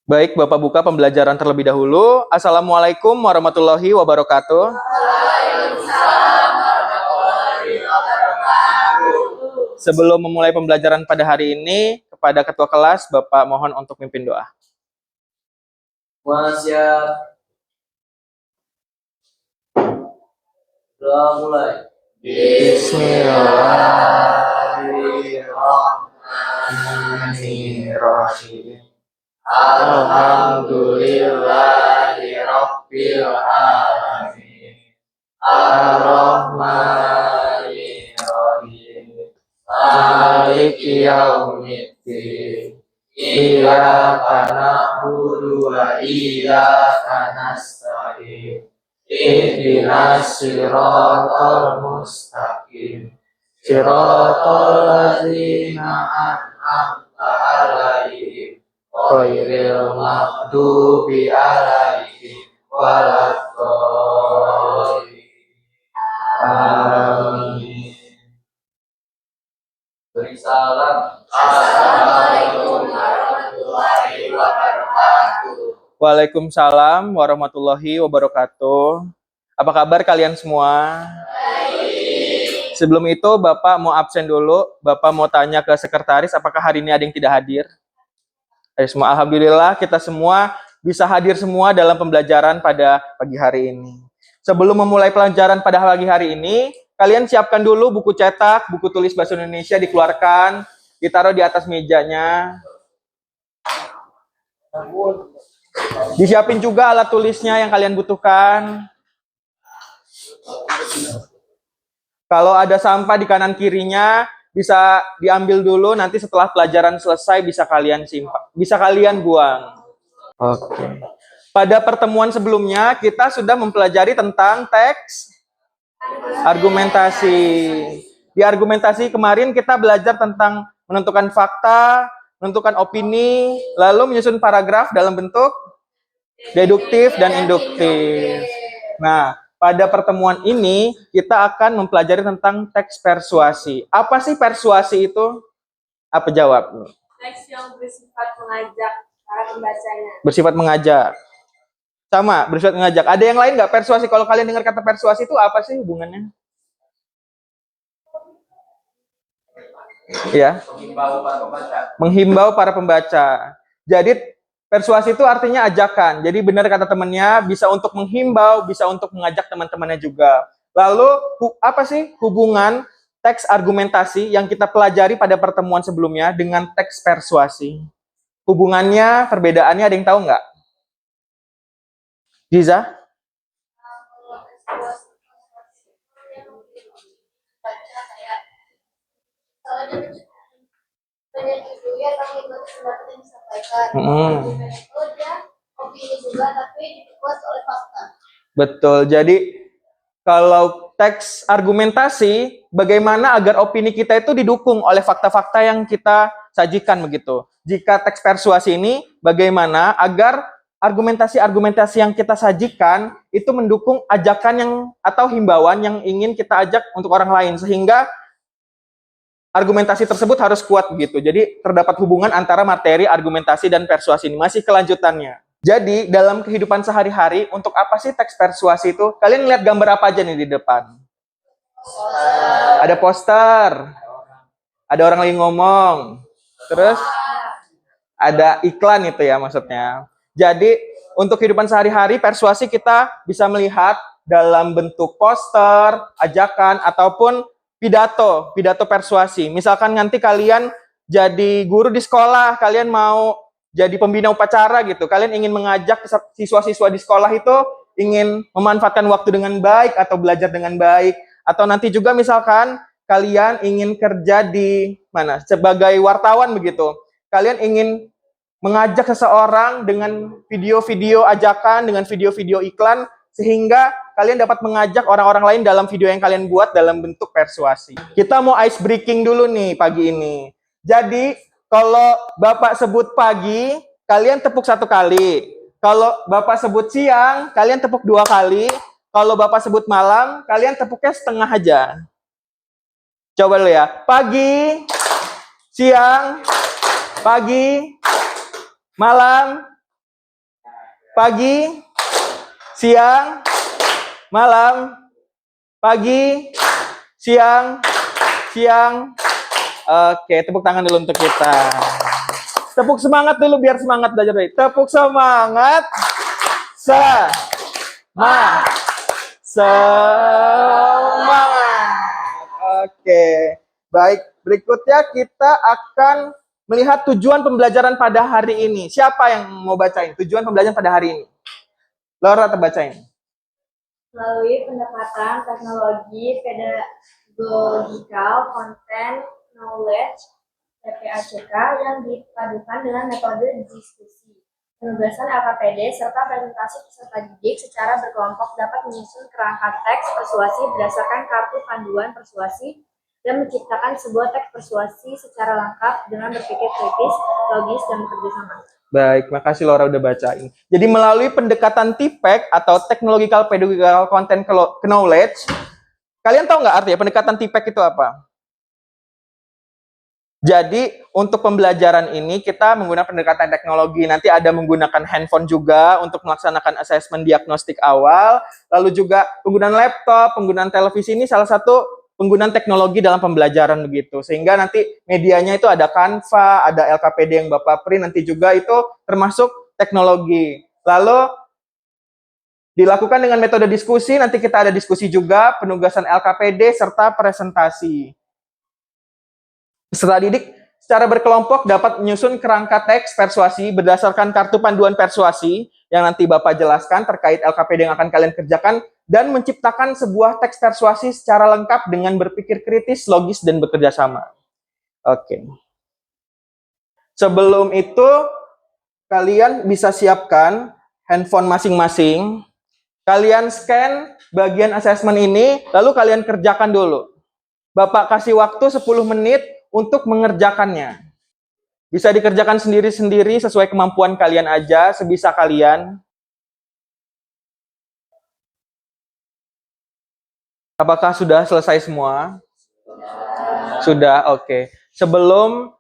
Baik, Bapak buka pembelajaran terlebih dahulu. Assalamualaikum warahmatullahi wabarakatuh. Sebelum memulai pembelajaran pada hari ini, kepada Ketua Kelas, Bapak mohon untuk mimpin doa. Siap. Doa mulai. Bismillahirrahmanirrahim. Alhamdulillahirabbil alamin. Ar-Rahmanir-Rahim. Maliki yaumiddin. Iyyaka na'budu wa iyyaka nasta'in. Ihdinas siratal mustaqim. Siratal ladzina an'amta 'alaihim ghairil maghdubi 'alaihim waladdallin. Amin. Beri salam. Assalamualaikum warahmatullahi wabarakatuh. Waalaikumsalam warahmatullahi wabarakatuh. Apa kabar kalian semua? Baik. Sebelum itu, Bapak mau absen dulu. Bapak mau tanya ke sekretaris, apakah hari ini ada yang tidak hadir? Semua, alhamdulillah kita semua bisa hadir semua dalam pembelajaran pada pagi hari ini. Sebelum memulai pelajaran pada pagi hari ini, kalian siapkan dulu buku cetak, buku tulis bahasa Indonesia dikeluarkan, ditaruh di atas mejanya. Disiapin juga alat tulisnya yang kalian butuhkan. Kalau ada sampah di kanan kirinya, bisa diambil dulu, nanti setelah pelajaran selesai bisa kalian simpan, bisa kalian buang. Oke. Pada pertemuan sebelumnya, kita sudah mempelajari tentang teks argumentasi. Di argumentasi kemarin kita belajar tentang menentukan fakta, menentukan opini, lalu menyusun paragraf dalam bentuk deduktif dan induktif. Nah, pada pertemuan ini kita akan mempelajari tentang teks persuasi. Apa sih persuasi itu? Apa jawab? Teks yang bersifat mengajak para pembacanya. Bersifat mengajak. Sama, bersifat mengajak. Ada yang lain nggak persuasi? Kalau kalian dengar kata persuasi itu apa sih hubungannya? Ya. Menghimbau para pembaca. Jadi persuasi itu artinya ajakan. Jadi benar kata temannya, bisa untuk menghimbau, bisa untuk mengajak teman-temannya juga. Lalu apa sih hubungan teks argumentasi yang kita pelajari pada pertemuan sebelumnya dengan teks persuasi? Hubungannya, perbedaannya ada yang tahu nggak? Giza? Betul. Jadi kalau teks argumentasi, bagaimana agar opini kita itu didukung oleh fakta-fakta yang kita sajikan begitu. Jika teks persuasi ini, bagaimana agar argumentasi-argumentasi yang kita sajikan itu mendukung ajakan yang atau himbauan yang ingin kita ajak untuk orang lain, sehingga argumentasi tersebut harus kuat begitu. Jadi terdapat hubungan antara materi, argumentasi, dan persuasi ini. Masih kelanjutannya. Jadi dalam kehidupan sehari-hari, untuk apa sih teks persuasi itu? Kalian lihat gambar apa aja nih di depan? Ada poster. Ada orang lagi ngomong. Terus ada iklan itu ya maksudnya. Jadi untuk kehidupan sehari-hari, persuasi kita bisa melihat dalam bentuk poster, ajakan, ataupun pidato persuasi. Misalkan nanti kalian jadi guru di sekolah, kalian mau jadi pembina upacara gitu. Kalian ingin mengajak siswa-siswa di sekolah itu ingin memanfaatkan waktu dengan baik atau belajar dengan baik. Atau nanti juga misalkan kalian ingin kerja di mana? Sebagai wartawan begitu. Kalian ingin mengajak seseorang dengan video-video ajakan, dengan video-video iklan, sehingga kalian dapat mengajak orang-orang lain dalam video yang kalian buat dalam bentuk persuasi. Kita mau ice breaking dulu nih pagi ini. Jadi, kalau Bapak sebut pagi, kalian tepuk 1 kali. Kalau Bapak sebut siang, kalian tepuk 2 kali. Kalau Bapak sebut malam, kalian tepuknya setengah aja. Coba dulu ya. Pagi, siang, pagi, malam, pagi, siang, malam, pagi, siang, siang. Oke, tepuk tangan dulu untuk kita. Tepuk semangat dulu biar semangat belajar baik. Tepuk semangat. Semangat. Oke. Baik, berikutnya kita akan melihat tujuan pembelajaran pada hari ini. Siapa yang mau bacain tujuan pembelajaran pada hari ini? Laura terbacain. Melalui pendekatan teknologi pedagogical content knowledge (PPACK) yang dipadukan dengan metode diskusi, penugasan LKPD, serta presentasi peserta didik secara berkelompok dapat menyusun kerangka teks persuasi berdasarkan kartu panduan persuasi dan menciptakan sebuah teks persuasi secara lengkap dengan berpikir kritis, logis, dan bekerja sama. Baik, makasih Laura udah bacain. Jadi melalui pendekatan TPEC atau Technological Pedagogical Content Knowledge, kalian tahu nggak artinya pendekatan TPEC itu apa? Jadi untuk pembelajaran ini kita menggunakan pendekatan teknologi. Nanti ada menggunakan handphone juga untuk melaksanakan asesmen diagnostik awal. Lalu juga penggunaan laptop, penggunaan televisi ini salah satu penggunaan teknologi dalam pembelajaran begitu. Sehingga nanti medianya itu ada Canva, ada LKPD yang Bapak print, nanti juga itu termasuk teknologi. Lalu dilakukan dengan metode diskusi, nanti kita ada diskusi juga, penugasan LKPD, serta presentasi. Peserta didik secara berkelompok dapat menyusun kerangka teks persuasi berdasarkan kartu panduan persuasi yang nanti Bapak jelaskan terkait LKPD yang akan kalian kerjakan dan menciptakan sebuah teks persuasi secara lengkap dengan berpikir kritis, logis, dan bekerja sama. Oke. Sebelum itu, kalian bisa siapkan handphone masing-masing. Kalian scan bagian asesmen ini, lalu kalian kerjakan dulu. Bapak kasih waktu 10 menit untuk mengerjakannya. Bisa dikerjakan sendiri-sendiri sesuai kemampuan kalian aja, sebisa kalian. Apakah sudah selesai semua? Sudah, oke. Sebelum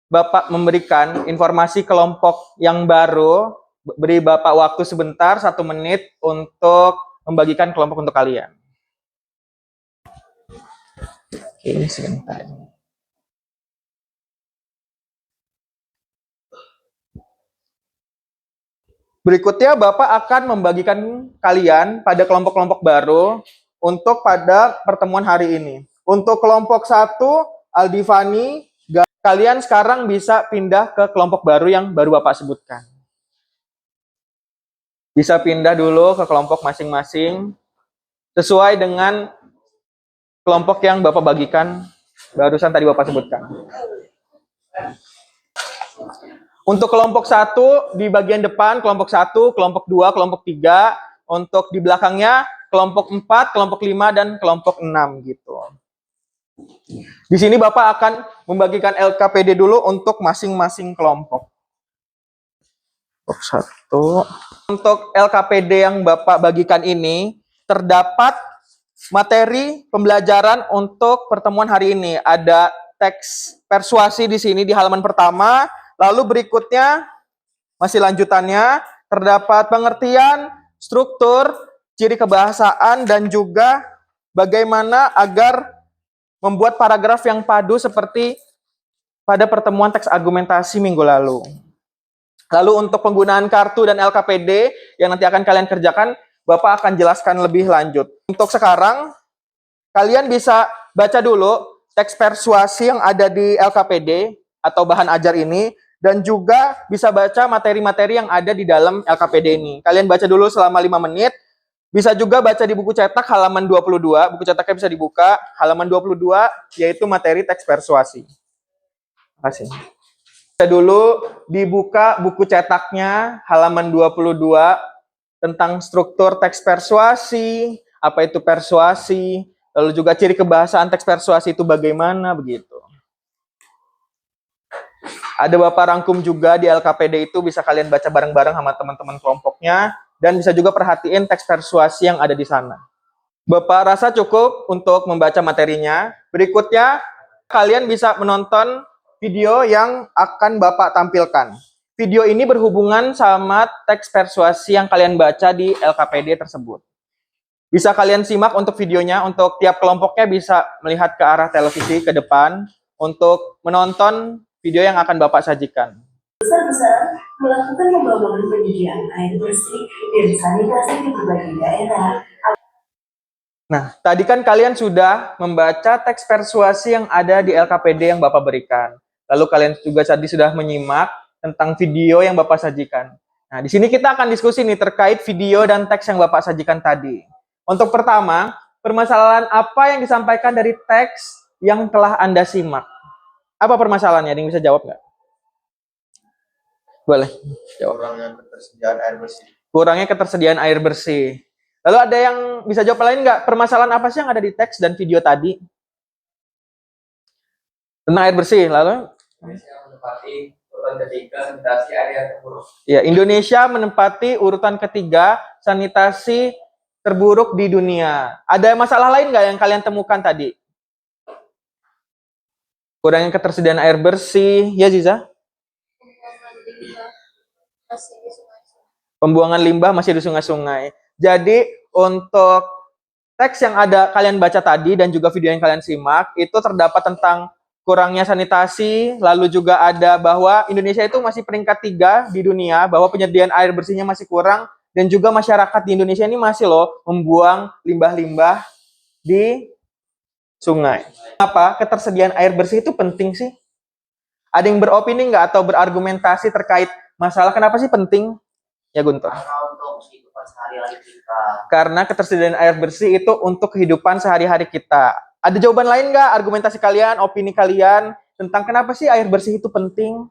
Bapak memberikan informasi kelompok yang baru, beri Bapak waktu sebentar, 1 menit untuk membagikan kelompok untuk kalian. Oke, sebentar. Berikutnya Bapak akan membagikan kalian pada kelompok-kelompok baru untuk pada pertemuan hari ini. Untuk kelompok 1, Aldivani, kalian sekarang bisa pindah ke kelompok baru yang baru Bapak sebutkan. Bisa pindah dulu ke kelompok masing-masing sesuai dengan kelompok yang Bapak bagikan barusan tadi Bapak sebutkan. Untuk kelompok 1 di bagian depan, kelompok 1, kelompok 2, kelompok 3. Untuk di belakangnya, kelompok 4, kelompok 5, dan kelompok 6 gitu. Di sini Bapak akan membagikan LKPD dulu untuk masing-masing kelompok. Kelompok 1. Untuk LKPD yang Bapak bagikan ini, terdapat materi pembelajaran untuk pertemuan hari ini. Ada teks persuasi di sini di halaman pertama. Lalu berikutnya, masih lanjutannya, terdapat pengertian, struktur, ciri kebahasaan, dan juga bagaimana agar membuat paragraf yang padu seperti pada pertemuan teks argumentasi minggu lalu. Lalu untuk penggunaan kartu dan LKPD yang nanti akan kalian kerjakan, Bapak akan jelaskan lebih lanjut. Untuk sekarang, kalian bisa baca dulu teks persuasi yang ada di LKPD atau bahan ajar ini, dan juga bisa baca materi-materi yang ada di dalam LKPD ini. Kalian baca dulu selama 5 menit. Bisa juga baca di buku cetak halaman 22. Buku cetaknya bisa dibuka. Halaman 22 yaitu materi teks persuasi. Terima kasih. Bisa dulu dibuka buku cetaknya halaman 22 tentang struktur teks persuasi, apa itu persuasi, lalu juga ciri kebahasaan teks persuasi itu bagaimana begitu. Ada Bapak rangkum juga di LKPD itu, bisa kalian baca bareng-bareng sama teman-teman kelompoknya, dan bisa juga perhatiin teks persuasi yang ada di sana. Bapak rasa cukup untuk membaca materinya. Berikutnya, kalian bisa menonton video yang akan Bapak tampilkan. video ini berhubungan sama teks persuasi yang kalian baca di LKPD tersebut. Bisa kalian simak untuk videonya, untuk tiap kelompoknya bisa melihat ke arah televisi ke depan untuk menonton video yang akan Bapak sajikan. Besar-besaran melakukan pembangunan penyediaan air bersih dan sanitasi di berbagai daerah. Nah, tadi kan kalian sudah membaca teks persuasi yang ada di LKPD yang Bapak berikan. Lalu kalian juga tadi sudah menyimak tentang video yang Bapak sajikan. Nah, di sini kita akan diskusi nih terkait video dan teks yang Bapak sajikan tadi. Untuk pertama, permasalahan apa yang disampaikan dari teks yang telah Anda simak? Apa permasalahannya? Ada yang bisa jawab nggak? Boleh. Jawab. Kurangnya ketersediaan air bersih. Kurangnya ketersediaan air bersih. Lalu ada yang bisa jawab lain nggak? Permasalahan apa sih yang ada di teks dan video tadi? Tentang air bersih. Lalu? Indonesia menempati urutan ketiga sanitasi air yang terburuk. Ya, Indonesia menempati urutan ketiga sanitasi terburuk di dunia. Ada masalah lain nggak yang kalian temukan tadi? Kurangnya ketersediaan air bersih. Ya, Ziza? Pembuangan limbah masih di sungai-sungai. Jadi untuk teks yang ada kalian baca tadi dan juga video yang kalian simak itu terdapat tentang kurangnya sanitasi, lalu juga ada bahwa Indonesia itu masih peringkat 3 di dunia, bahwa penyediaan air bersihnya masih kurang, dan juga masyarakat di Indonesia ini masih loh membuang limbah-limbah di sungai. Kenapa ketersediaan air bersih itu penting sih? Ada yang beropini nggak atau berargumentasi terkait masalah kenapa sih penting? Ya, Guntur. Karena untuk kehidupan sehari-hari kita. Karena ketersediaan air bersih itu untuk kehidupan sehari-hari kita. Ada jawaban lain nggak? Argumentasi kalian, opini kalian tentang kenapa sih air bersih itu penting?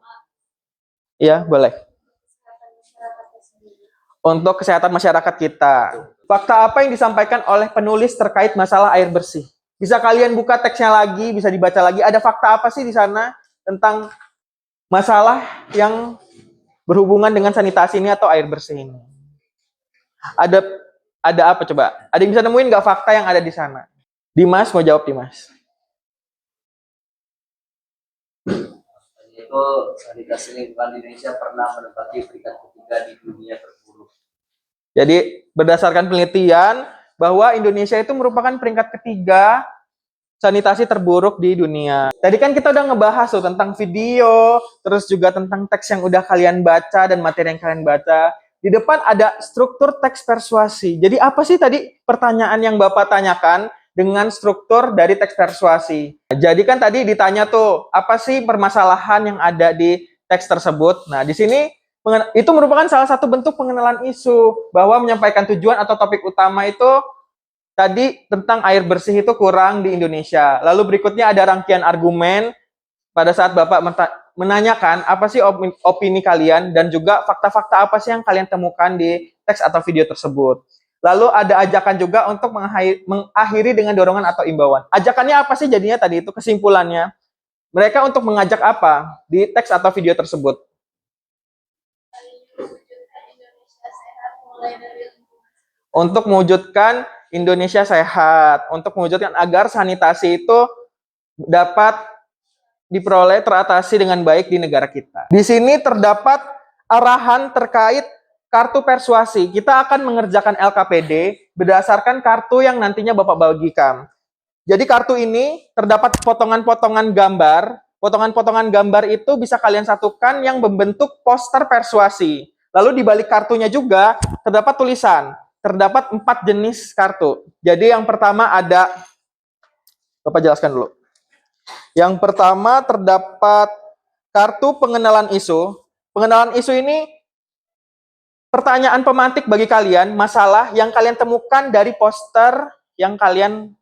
Ya, boleh. Untuk kesehatan masyarakat kita. Fakta apa yang disampaikan oleh penulis terkait masalah air bersih? Bisa kalian buka teksnya lagi, bisa dibaca lagi. Ada fakta apa sih di sana tentang masalah yang berhubungan dengan sanitasi ini atau air bersih ini? Ada apa coba? Ada yang bisa nemuin nggak fakta yang ada di sana? Dimas mau jawab, Dimas. Yaitu sanitasi lingkungan di Indonesia pernah menempati peringkat ketiga di dunia terburuk. Jadi berdasarkan penelitian bahwa Indonesia itu merupakan peringkat ketiga sanitasi terburuk di dunia. Tadi kan kita udah ngebahas tuh tentang video, terus juga tentang teks yang udah kalian baca dan materi yang kalian baca. Di depan ada struktur teks persuasi. Jadi apa sih tadi pertanyaan yang Bapak tanyakan dengan struktur dari teks persuasi? Jadi kan tadi ditanya tuh, apa sih permasalahan yang ada di teks tersebut? Nah, di sini itu merupakan salah satu bentuk pengenalan isu bahwa menyampaikan tujuan atau topik utama itu tadi tentang air bersih itu kurang di Indonesia. Lalu berikutnya ada rangkaian argumen pada saat Bapak menanyakan apa sih opini kalian dan juga fakta-fakta apa sih yang kalian temukan di teks atau video tersebut. Lalu ada ajakan juga untuk mengakhiri dengan dorongan atau imbauan. Ajakannya apa sih jadinya tadi itu kesimpulannya? Mereka untuk mengajak apa di teks atau video tersebut? Untuk mewujudkan Indonesia sehat, untuk mewujudkan agar sanitasi itu dapat diperoleh teratasi dengan baik di negara kita. Di sini terdapat arahan terkait kartu persuasi. Kita akan mengerjakan LKPD berdasarkan kartu yang nantinya Bapak bagikan. Jadi kartu ini terdapat potongan-potongan gambar. Potongan-potongan gambar itu bisa kalian satukan yang membentuk poster persuasi. Lalu di balik kartunya juga terdapat tulisan. Terdapat 4 jenis kartu. Jadi yang pertama ada, Bapak jelaskan dulu. Yang pertama terdapat kartu pengenalan isu. Pengenalan isu ini pertanyaan pemantik bagi kalian, masalah yang kalian temukan dari poster yang kalian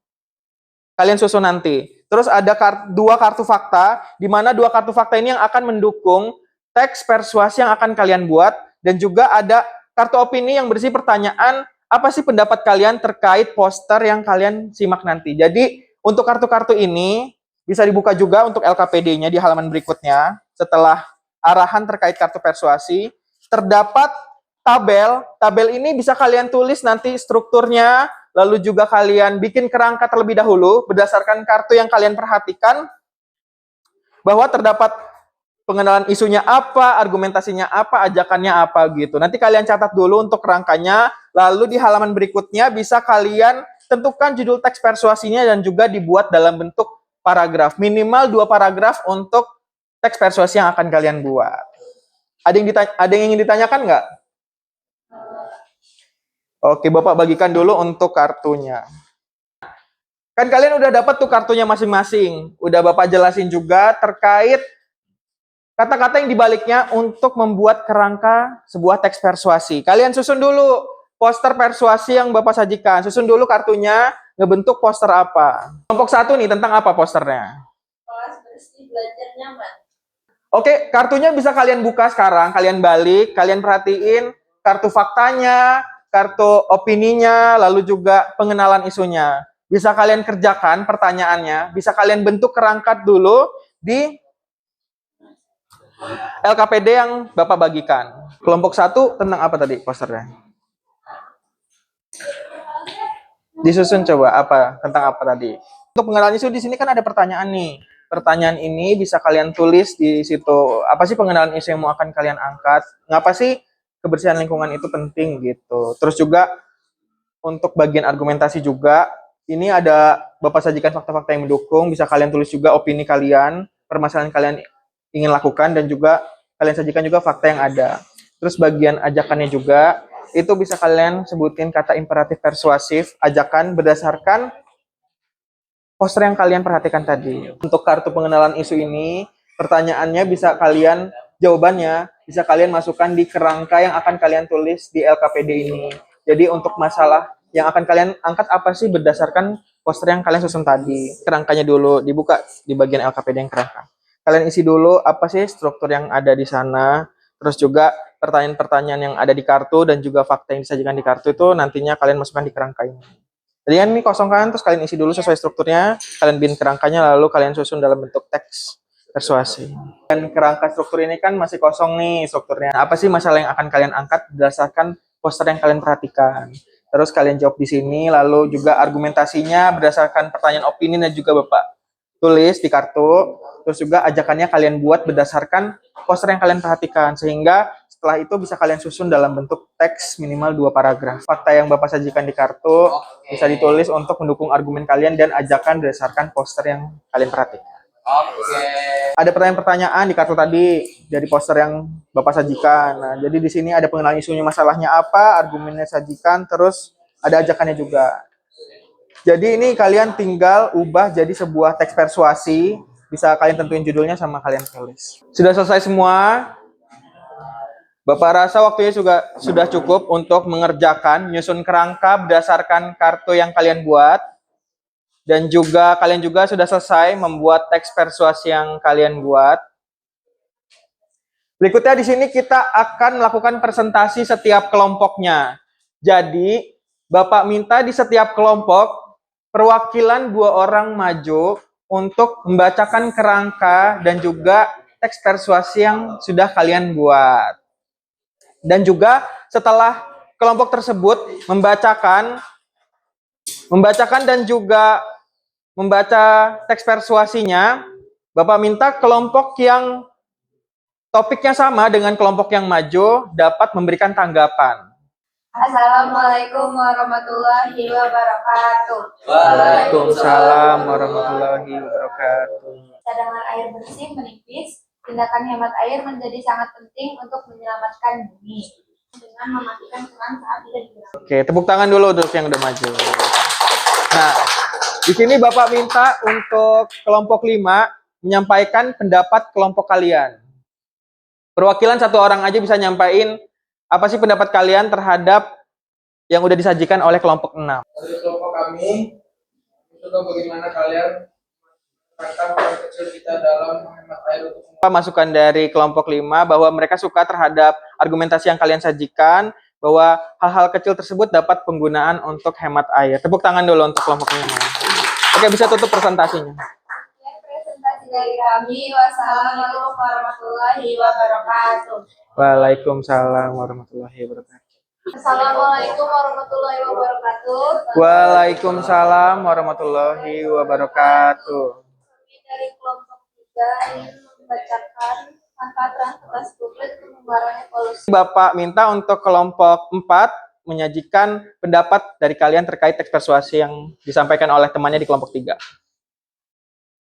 susun nanti. Terus ada 2 kartu fakta, di mana 2 kartu fakta ini yang akan mendukung teks persuasi yang akan kalian buat, dan juga ada kartu opini yang berisi pertanyaan, apa sih pendapat kalian terkait poster yang kalian simak nanti. Jadi untuk kartu-kartu ini bisa dibuka juga untuk LKPD-nya di halaman berikutnya. Setelah arahan terkait kartu persuasi, terdapat tabel. Tabel ini bisa kalian tulis nanti strukturnya, lalu juga kalian bikin kerangka terlebih dahulu berdasarkan kartu yang kalian perhatikan, bahwa terdapat pengenalan isunya apa, argumentasinya apa, ajakannya apa gitu. Nanti kalian catat dulu untuk kerangkanya, lalu di halaman berikutnya bisa kalian tentukan judul teks persuasinya dan juga dibuat dalam bentuk paragraf. Minimal 2 paragraf untuk teks persuasi yang akan kalian buat. Ada yang ingin ditanyakan nggak? Oke, Bapak bagikan dulu untuk kartunya. Kan kalian udah dapat tuh kartunya masing-masing. Udah Bapak jelasin juga terkait kata-kata yang dibaliknya untuk membuat kerangka sebuah teks persuasi. Kalian susun dulu poster persuasi yang Bapak sajikan. Susun dulu kartunya, ngebentuk poster apa. Kelompok 1 nih, tentang apa posternya? Kelas bersih, belajar nyaman. Oke, kartunya bisa kalian buka sekarang, kalian balik, kalian perhatiin kartu faktanya, kartu opininya, lalu juga pengenalan isunya. Bisa kalian kerjakan pertanyaannya, bisa kalian bentuk kerangka dulu di LKPD yang Bapak bagikan. Kelompok 1 tentang apa tadi posternya? Disusun coba tentang apa tadi? Untuk pengenalan isu di sini kan ada pertanyaan nih. Pertanyaan ini bisa kalian tulis di situ. Apa sih pengenalan isu yang mau akan kalian angkat? Ngapa sih kebersihan lingkungan itu penting gitu. Terus juga untuk bagian argumentasi juga ini ada Bapak sajikan fakta-fakta yang mendukung, bisa kalian tulis juga opini kalian, permasalahan kalian ingin lakukan dan juga kalian sajikan juga fakta yang ada. Terus bagian ajakannya juga itu bisa kalian sebutin kata imperatif persuasif, ajakan berdasarkan poster yang kalian perhatikan tadi. Untuk kartu pengenalan isu ini, pertanyaannya bisa kalian, jawabannya bisa kalian masukkan di kerangka yang akan kalian tulis di LKPD ini. Jadi untuk masalah yang akan kalian angkat apa sih berdasarkan poster yang kalian susun tadi. Kerangkanya dulu dibuka di bagian LKPD yang kerangka. Kalian isi dulu apa sih struktur yang ada di sana, terus juga pertanyaan-pertanyaan yang ada di kartu dan juga fakta yang disajikan di kartu itu nantinya kalian masukkan di kerangka ini. Jadi ini kosongkan, terus kalian isi dulu sesuai strukturnya, kalian bikin kerangkanya, lalu kalian susun dalam bentuk teks persuasi. Dan kerangka struktur ini kan masih kosong nih strukturnya. Apa sih masalah yang akan kalian angkat berdasarkan poster yang kalian perhatikan. Terus kalian jawab di sini, lalu juga argumentasinya berdasarkan pertanyaan opini dan juga Bapak tulis di kartu. Terus juga ajakannya kalian buat berdasarkan poster yang kalian perhatikan, sehingga setelah itu bisa kalian susun dalam bentuk teks minimal 2 paragraf. Fakta yang Bapak sajikan di kartu bisa ditulis untuk mendukung argumen kalian dan ajakan berdasarkan poster yang kalian perhatikan. Ada pertanyaan-pertanyaan di kartu tadi dari poster yang Bapak sajikan. Nah, jadi di sini ada pengenalan isunya, masalahnya apa, argumennya sajikan, terus ada ajakannya juga. Jadi ini kalian tinggal ubah jadi sebuah teks persuasi. Bisa kalian tentuin judulnya sama kalian tulis. Sudah selesai semua? Bapak rasa waktunya sudah cukup untuk mengerjakan, nyusun kerangka berdasarkan kartu yang kalian buat. Dan juga kalian juga sudah selesai membuat teks persuasi yang kalian buat. Berikutnya di sini kita akan melakukan presentasi setiap kelompoknya. Jadi, Bapak minta di setiap kelompok perwakilan 2 orang maju untuk membacakan kerangka dan juga teks persuasi yang sudah kalian buat. Dan juga setelah kelompok tersebut membacakan dan juga membaca teks persuasinya, Bapak minta kelompok yang topiknya sama dengan kelompok yang maju dapat memberikan tanggapan. Assalamualaikum warahmatullahi wabarakatuh. Waalaikumsalam warahmatullahi wabarakatuh. Cadangan air bersih menipis, tindakan hemat air menjadi sangat penting untuk menyelamatkan bumi dengan mematikan keran saat tidak digunakan. Oke, tepuk tangan dulu untuk yang udah maju. Nah, di sini Bapak minta untuk kelompok 5 menyampaikan pendapat kelompok kalian. Perwakilan 1 orang aja bisa nyampain apa sih pendapat kalian terhadap yang udah disajikan oleh kelompok 6. Dari kelompok kami, itu bagaimana kalian menerapkan peran kecil kita dalam menghemat air untuk Masukan dari kelompok 5 bahwa mereka suka terhadap argumentasi yang kalian sajikan, bahwa hal-hal kecil tersebut dapat penggunaan untuk hemat air. Tepuk tangan dulu untuk kelompok 5. Oke, bisa tutup presentasinya. Presentasi dari kami. Wassalamualaikum warahmatullahi wabarakatuh. Waalaikumsalam warahmatullahi wabarakatuh. Assalamualaikum warahmatullahi wabarakatuh. Waalaikumsalam warahmatullahi wabarakatuh. Kami dari kelompok 3 ingin membacakan manfaat transportasi publik untuk mengurangi polusi. Bapak minta untuk kelompok 4 menyajikan pendapat dari kalian terkait teks persuasi yang disampaikan oleh temannya di kelompok 3.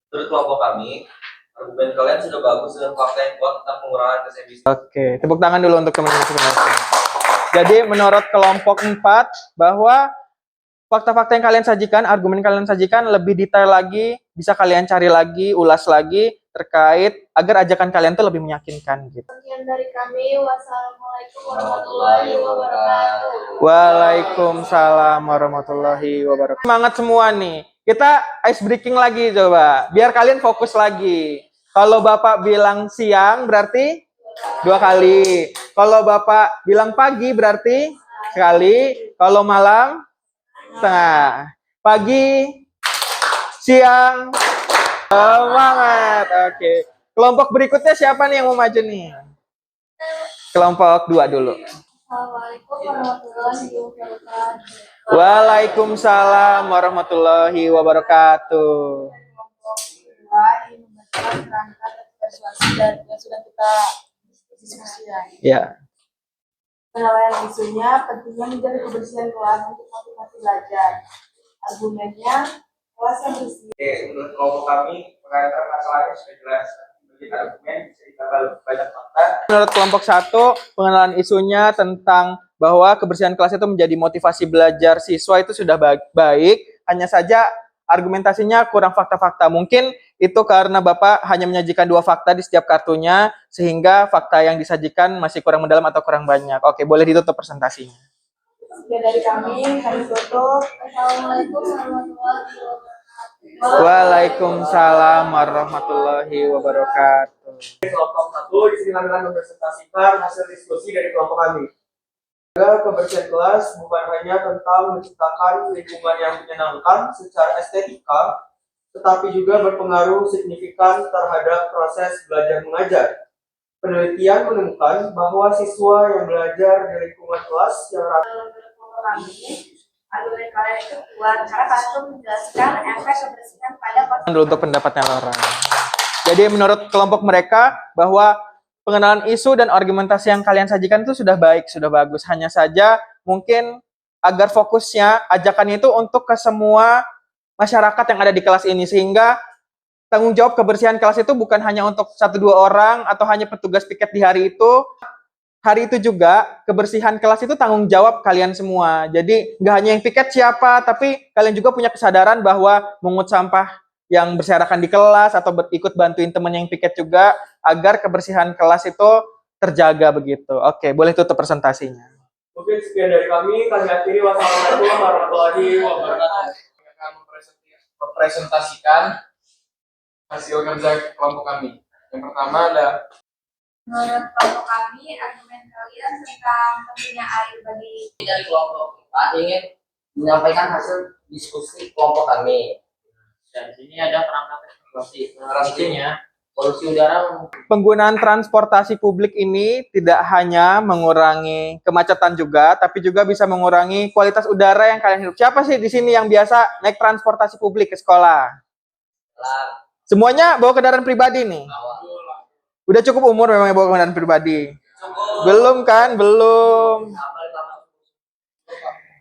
Menurut kelompok kami, argumen kalian sudah bagus dengan fakta yang kuat tentang pengurangan gas emisi. Oke, tepuk tangan dulu untuk teman-teman. Jadi menurut kelompok 4 bahwa fakta-fakta yang kalian sajikan, argumen yang kalian sajikan lebih detail lagi, bisa kalian cari lagi, ulas lagi terkait agar ajakan kalian tuh lebih meyakinkan gitu. Sekian dari kami. Wassalamualaikum warahmatullahi wabarakatuh. Waalaikumsalam warahmatullahi wabarakatuh. Semangat semua nih. Kita ice breaking lagi coba, biar kalian fokus lagi. Kalau Bapak bilang siang berarti 2 kali. Kalau Bapak bilang pagi berarti sekali. Kalau malam setengah. Pagi, siang, semangat. Oke. Kelompok berikutnya siapa nih yang mau maju nih? Kelompok 2 dulu. Assalamualaikum warahmatullahi wabarakatuh. Waalaikumsalam warahmatullahi wabarakatuh. Kelompok 2 ini membacakan kerangka teks persuasi yang sudah kita diskusikan. Ya. Penilaian isunya pentingnya menjaga kebersihan kelas untuk motivasi belajar. Argumennya kelas yang bersih. Oke, menurut kelompok kami pengantar masalahnya sudah jelas. Bagi argumen bisa ditambah banyak fakta. Menurut kelompok 1, pengenalan isunya tentang bahwa kebersihan kelas itu menjadi motivasi belajar siswa itu sudah baik. Hanya saja argumentasinya kurang fakta-fakta. Mungkin itu karena Bapak hanya menyajikan 2 fakta di setiap kartunya, sehingga fakta yang disajikan masih kurang mendalam atau kurang banyak. Oke, boleh ditutup presentasinya. Sekian dari kami tutup. Assalamualaikum warahmatullahi wabarakatuh. Waalaikumsalam warahmatullahi wabarakatuh. Kelompok 1 di sini kami akan mempresentasikan hasil diskusi dari kelompok kami. Kebersihan kelas bukan hanya tentang menciptakan lingkungan yang menyenangkan secara estetika, tetapi juga berpengaruh signifikan terhadap proses belajar mengajar. Penelitian menemukan bahwa siswa yang belajar di lingkungan kelas yang Argumen kalian itu kuat karena kalian tuh menjelaskan efek kebersihan pada Dulu untuk pendapatnya Laura. Jadi menurut kelompok mereka bahwa pengenalan isu dan argumentasi yang kalian sajikan itu sudah baik, sudah bagus. Hanya saja mungkin agar fokusnya ajakannya itu untuk ke semua masyarakat yang ada di kelas ini, sehingga tanggung jawab kebersihan kelas itu bukan hanya untuk 1-2 orang atau hanya petugas piket di hari itu. Hari itu juga kebersihan kelas itu tanggung jawab kalian semua. Jadi nggak hanya yang piket siapa, tapi kalian juga punya kesadaran bahwa mengut sampah yang berserakan di kelas atau ikut bantuin temen yang piket juga agar kebersihan kelas itu terjaga begitu. Oke, boleh tutup presentasinya. Mungkin sekian dari kami akhiri. Wassalamualaikum warahmatullahi wabarakatuh. Kami akan mempresentasikan hasil kerja kelompok kami. Yang pertama ada menurut kelompok kami, argumen kalian tentang pentingnya air bagi Dari kelompok 4 ingin menyampaikan hasil diskusi kelompok kami. Dan di sini ada perangkat eksplorasi. Artinya polusi udara. Penggunaan transportasi publik ini tidak hanya mengurangi kemacetan juga, tapi juga bisa mengurangi kualitas udara yang kalian hidup. Siapa sih di sini yang biasa naik transportasi publik ke sekolah? Semuanya bawa kendaraan pribadi nih. Udah cukup umur memang bawa kendaraan pribadi? Belum kan? Belum.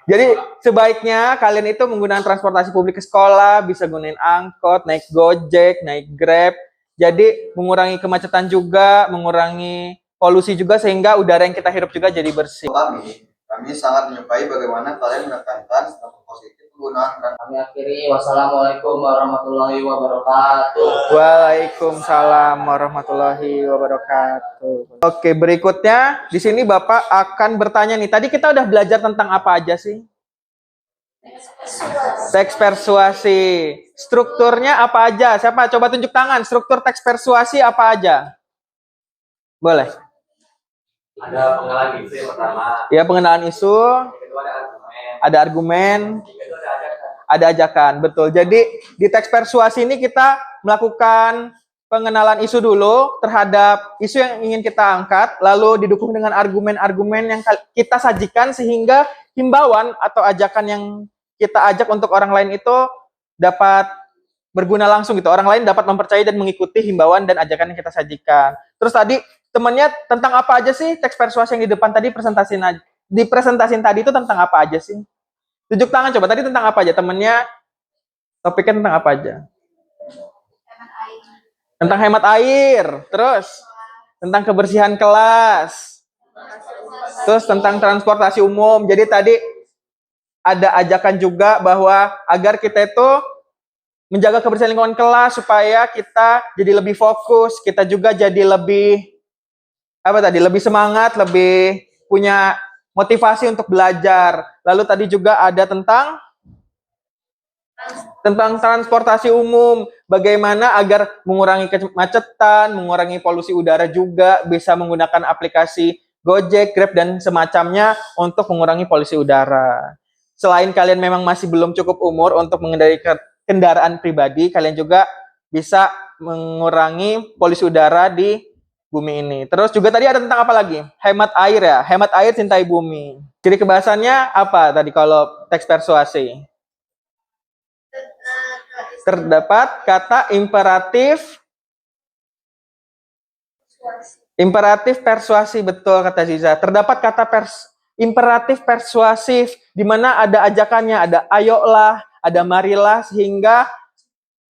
Jadi sebaiknya kalian itu menggunakan transportasi publik ke sekolah, bisa gunain angkot, naik Gojek, naik Grab. Jadi mengurangi kemacetan juga, mengurangi polusi juga, sehingga udara yang kita hirup juga jadi bersih. Kami sangat menyukai bagaimana kalian menekankan dampak positif penggunaan transportasi. Kami akhiri. Wassalamualaikum warahmatullahi wabarakatuh. Waalaikumsalam warahmatullahi wabarakatuh. Oke, berikutnya di sini Bapak akan bertanya nih. Tadi kita udah belajar tentang apa aja sih? Teks persuasi. Strukturnya apa aja? Siapa? Coba tunjuk tangan. Struktur teks persuasi apa aja? Boleh. Ada pengenalan isu yang pertama. Ya, pengenalan isu. Yang kedua ada argumen. Ada argumen. Yang kedua ada ajakan. Ada ajakan, betul. Jadi di teks persuasi ini kita melakukan pengenalan isu dulu terhadap isu yang ingin kita angkat, lalu didukung dengan argumen-argumen yang kita sajikan sehingga himbauan atau ajakan yang kita ajak untuk orang lain itu dapat berguna langsung gitu. Orang lain dapat mempercayai dan mengikuti himbauan dan ajakan yang kita sajikan. Terus tadi temennya tentang apa aja sih teks persuasi yang di depan tadi dipresentasin tadi itu tentang apa aja sih? Tunjuk tangan coba, tadi tentang apa aja temennya, topiknya tentang apa aja? Tentang hemat air, terus tentang kebersihan kelas, terus tentang transportasi umum. Jadi tadi ada ajakan juga bahwa agar kita itu menjaga kebersihan lingkungan kelas supaya kita jadi lebih fokus, kita juga jadi lebih lebih semangat, lebih punya motivasi untuk belajar. Lalu tadi juga ada tentang transportasi umum, bagaimana agar mengurangi kemacetan, mengurangi polusi udara juga, bisa menggunakan aplikasi Gojek, Grab, dan semacamnya untuk mengurangi polusi udara. Selain kalian memang masih belum cukup umur untuk mengendarai kendaraan pribadi, kalian juga bisa mengurangi polusi udara di bumi ini. Terus juga tadi ada tentang apa lagi? Hemat air ya, hemat air cintai bumi. Jadi kebahasannya apa tadi kalau teks persuasi? Terdapat kata imperatif persuasi, betul kata Ziza. Terdapat kata imperatif persuasif, di mana ada ajakannya, ada ayolah, ada marilah, sehingga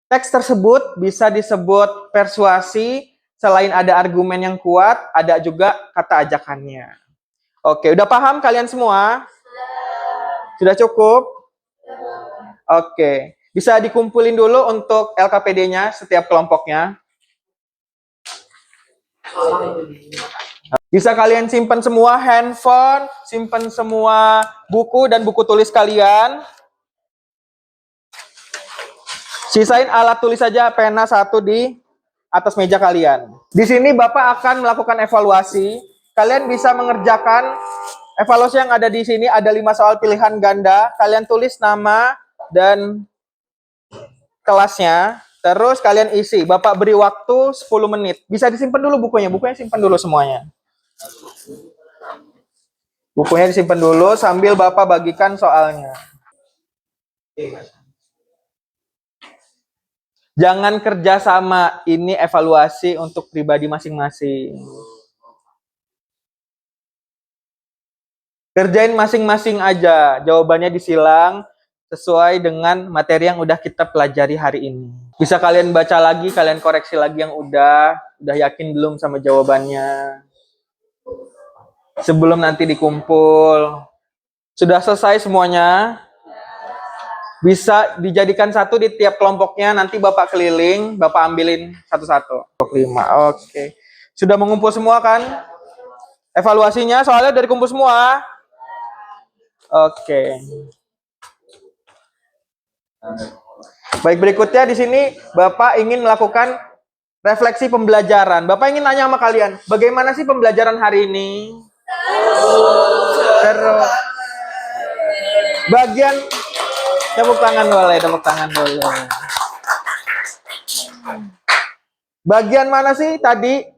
teks tersebut bisa disebut persuasi. Selain ada argumen yang kuat, ada juga kata ajakannya. Oke, udah paham kalian semua? Sudah cukup? Oke, bisa dikumpulin dulu untuk LKPD-nya setiap kelompoknya. Bisa kalian simpan semua handphone, simpan semua buku dan buku tulis kalian. Sisain alat tulis saja, pena satu di atas meja kalian. Di sini Bapak akan melakukan evaluasi. Kalian bisa mengerjakan evaluasi yang ada di sini, ada 5 soal pilihan ganda. Kalian tulis nama dan kelasnya. Terus kalian isi. Bapak beri waktu 10 menit. Bisa disimpan dulu bukunya. Bukunya simpan dulu semuanya. Bukunya disimpan dulu sambil Bapak bagikan soalnya. Jangan kerja sama. Ini evaluasi untuk pribadi masing-masing. Kerjain masing-masing aja. Jawabannya disilang sesuai dengan materi yang udah kita pelajari hari ini. Bisa kalian baca lagi, kalian koreksi lagi yang udah yakin belum sama jawabannya. Sebelum nanti dikumpul. Sudah selesai semuanya? Bisa dijadikan satu di tiap kelompoknya, nanti Bapak keliling, Bapak ambilin satu-satu. 5, oke. Sudah mengumpul semua kan? Evaluasinya soalnya dari kumpul semua. Oke. Baik, berikutnya di sini Bapak ingin melakukan refleksi pembelajaran. Bapak ingin nanya sama kalian, bagaimana sih pembelajaran hari ini? Seru. Bagian tepuk tangan boleh, tepuk tangan boleh. Bagian mana sih tadi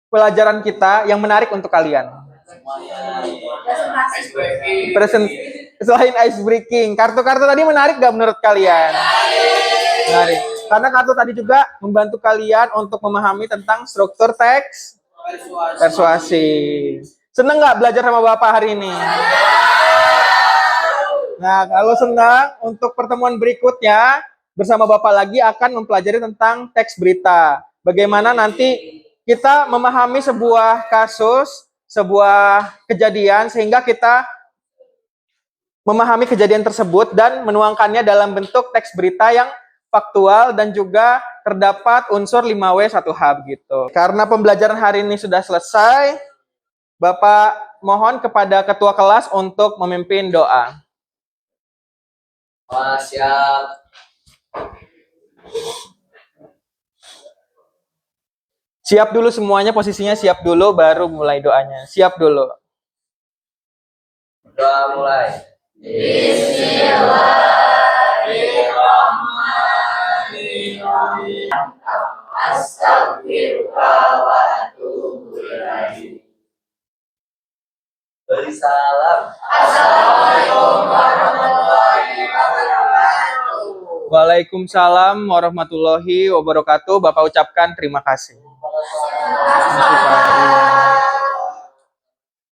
pelajaran kita yang menarik untuk kalian? Selain ice breaking, kartu-kartu tadi menarik gak menurut kalian? Menarik. Karena kartu tadi juga membantu kalian untuk memahami tentang struktur teks persuasi. Seneng gak belajar sama Bapak hari ini? Nah, kalau senang, untuk pertemuan berikutnya bersama Bapak lagi akan mempelajari tentang teks berita. Bagaimana nanti kita memahami sebuah kasus, sebuah kejadian, sehingga kita memahami kejadian tersebut dan menuangkannya dalam bentuk teks berita yang faktual dan juga terdapat unsur 5W 1H gitu. Karena pembelajaran hari ini sudah selesai, Bapak mohon kepada ketua kelas untuk memimpin doa. Siap. Siap dulu semuanya, posisinya siap dulu, baru mulai doanya. Siap dulu. Doa mulai. Bismillahirrahmanirrahim. Astagfirullah wa atubu ilaih. Beri salam. Assalamualaikum warahmatullahi wabarakatuh. Waalaikumsalam warahmatullahi wabarakatuh. Bapak ucapkan terima kasih. Terima kasih, Pak.